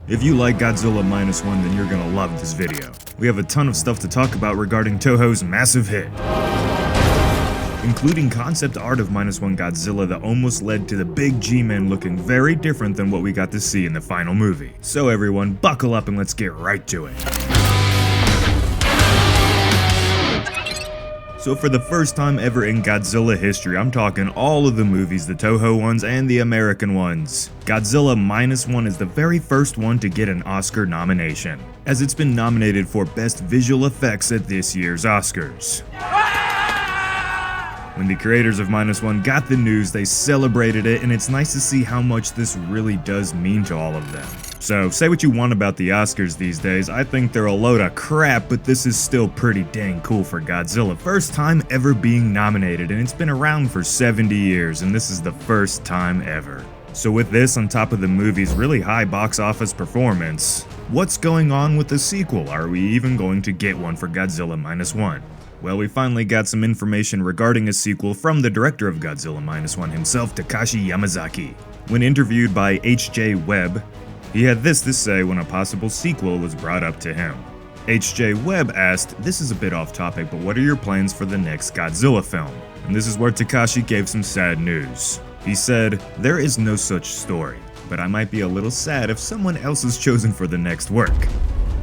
If you like Godzilla Minus One, then you're gonna love this video. We have a ton of stuff to talk about regarding Toho's massive hit, including concept art of Minus One Godzilla that almost led to the big G-Man looking very different than what we got to see in the final movie. So everyone, buckle up and let's get right to it. So for the first time ever in Godzilla history, I'm talking all of the movies, the Toho ones and the American ones, Godzilla Minus One is the very first one to get an Oscar nomination, as it's been nominated for Best Visual Effects at this year's Oscars. When the creators of Minus One got the news, they celebrated it, and it's nice to see how much this really does mean to all of them. So, say what you want about the Oscars these days, I think they're a load of crap, but this is still pretty dang cool for Godzilla. First time ever being nominated, and it's been around for 70 years, and this is the first time ever. So with this on top of the movie's really high box office performance, what's going on with the sequel? Are we even going to get one for Godzilla Minus One? Well, we finally got some information regarding a sequel from the director of Godzilla Minus One himself, Takashi Yamazaki. When interviewed by HJ Webb, he had this to say when a possible sequel was brought up to him. HJ Webb asked, "This is a bit off topic, but what are your plans for the next Godzilla film?" And this is where Takashi gave some sad news. He said, "There is no such story, but I might be a little sad if someone else is chosen for the next work."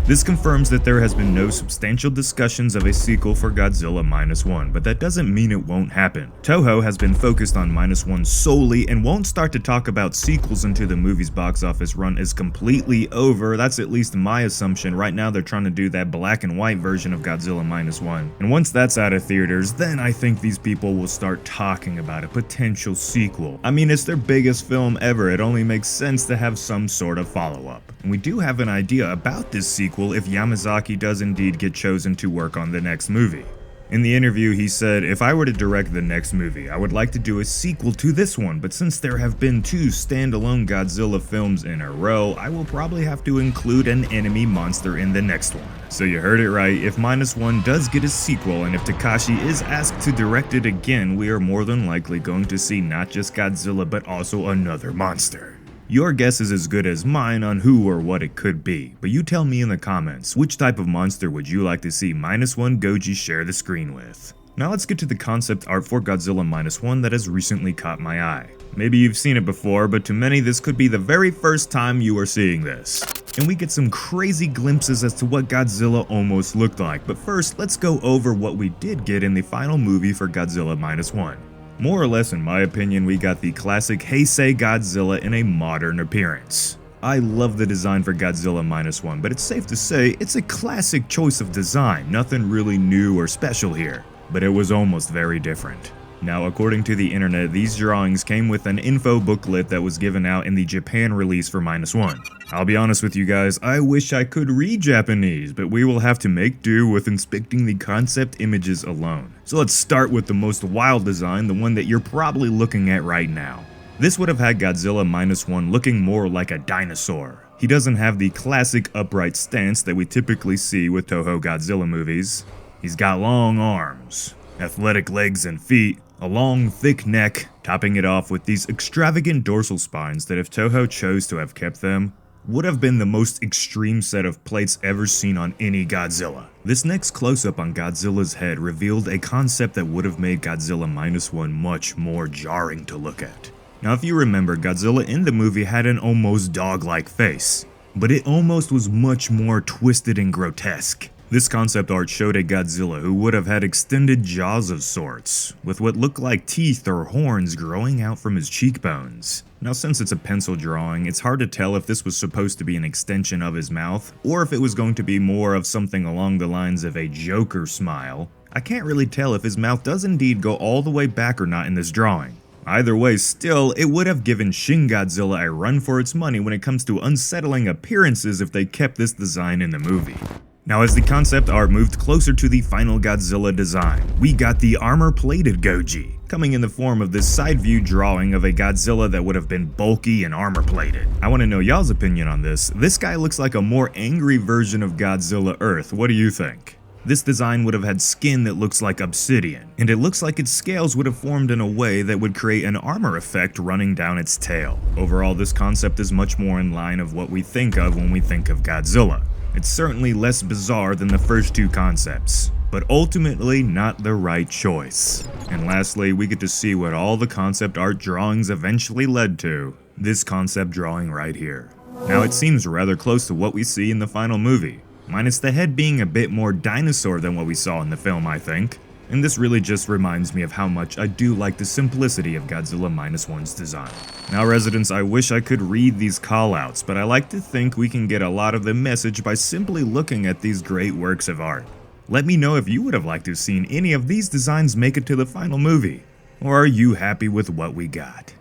This confirms that there has been no substantial discussions of a sequel for Godzilla Minus One, but that doesn't mean it won't happen. Toho has been focused on Minus One solely and won't start to talk about sequels until the movie's box office run is completely over. That's at least my assumption. Right now they're trying to do that black and white version of Godzilla Minus One. And once that's out of theaters, then I think these people will start talking about a potential sequel. I mean, it's their biggest film ever. It only makes sense to have some sort of follow-up. And we do have an idea about this sequel if Yamazaki does indeed get chosen to work on the next movie. In the interview, he said, "If I were to direct the next movie, I would like to do a sequel to this one, but since there have been 2 standalone Godzilla films in a row, I will probably have to include an enemy monster in the next one." So you heard it right, if Minus One does get a sequel and if Takashi is asked to direct it again, we are more than likely going to see not just Godzilla but also another monster. Your guess is as good as mine on who or what it could be, but you tell me in the comments, which type of monster would you like to see Minus One Goji share the screen with? Now let's get to the concept art for Godzilla Minus One that has recently caught my eye. Maybe you've seen it before, but to many this could be the very first time you are seeing this. And we get some crazy glimpses as to what Godzilla almost looked like, but first let's go over what we did get in the final movie for Godzilla Minus One. More or less, in my opinion, we got the classic Heisei Godzilla in a modern appearance. I love the design for Godzilla Minus One, but it's safe to say it's a classic choice of design, nothing really new or special here, but it was almost very different. Now, according to the internet, these drawings came with an info booklet that was given out in the Japan release for Minus One. I'll be honest with you guys, I wish I could read Japanese, but we will have to make do with inspecting the concept images alone. So let's start with the most wild design, the one that you're probably looking at right now. This would have had Godzilla Minus One looking more like a dinosaur. He doesn't have the classic upright stance that we typically see with Toho Godzilla movies. He's got long arms, athletic legs and feet, a long, thick neck, topping it off with these extravagant dorsal spines that if Toho chose to have kept them, would have been the most extreme set of plates ever seen on any Godzilla. This next close-up on Godzilla's head revealed a concept that would have made Godzilla Minus One much more jarring to look at. Now if you remember, Godzilla in the movie had an almost dog-like face, but it almost was much more twisted and grotesque. This concept art showed a Godzilla who would have had extended jaws of sorts, with what looked like teeth or horns growing out from his cheekbones. Now since it's a pencil drawing, it's hard to tell if this was supposed to be an extension of his mouth, or if it was going to be more of something along the lines of a Joker smile. I can't really tell if his mouth does indeed go all the way back or not in this drawing. Either way, still, it would have given Shin Godzilla a run for its money when it comes to unsettling appearances if they kept this design in the movie. Now as the concept art moved closer to the final Godzilla design, we got the armor-plated Goji, coming in the form of this side view drawing of a Godzilla that would have been bulky and armor-plated. I want to know y'all's opinion on this. This guy looks like a more angry version of Godzilla Earth. What do you think? This design would have had skin that looks like obsidian, and it looks like its scales would have formed in a way that would create an armor effect running down its tail. Overall, this concept is much more in line of what we think of when we think of Godzilla. It's certainly less bizarre than the first two concepts, but ultimately not the right choice. And lastly, we get to see what all the concept art drawings eventually led to. This concept drawing right here. Now it seems rather close to what we see in the final movie, minus the head being a bit more dinosaur than what we saw in the film, I think. And this really just reminds me of how much I do like the simplicity of Godzilla Minus One's design. Now residents, I wish I could read these callouts, but I like to think we can get a lot of the message by simply looking at these great works of art. Let me know if you would have liked to have seen any of these designs make it to the final movie, or are you happy with what we got?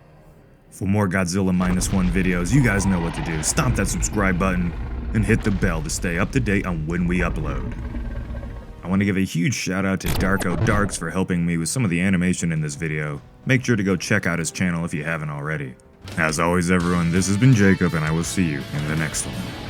For more Godzilla Minus One videos, you guys know what to do. Stomp that subscribe button and hit the bell to stay up to date on when we upload. I want to give a huge shout out to Darko Darks for helping me with some of the animation in this video. Make sure to go check out his channel if you haven't already. As always everyone, this has been Jacob and I will see you in the next one.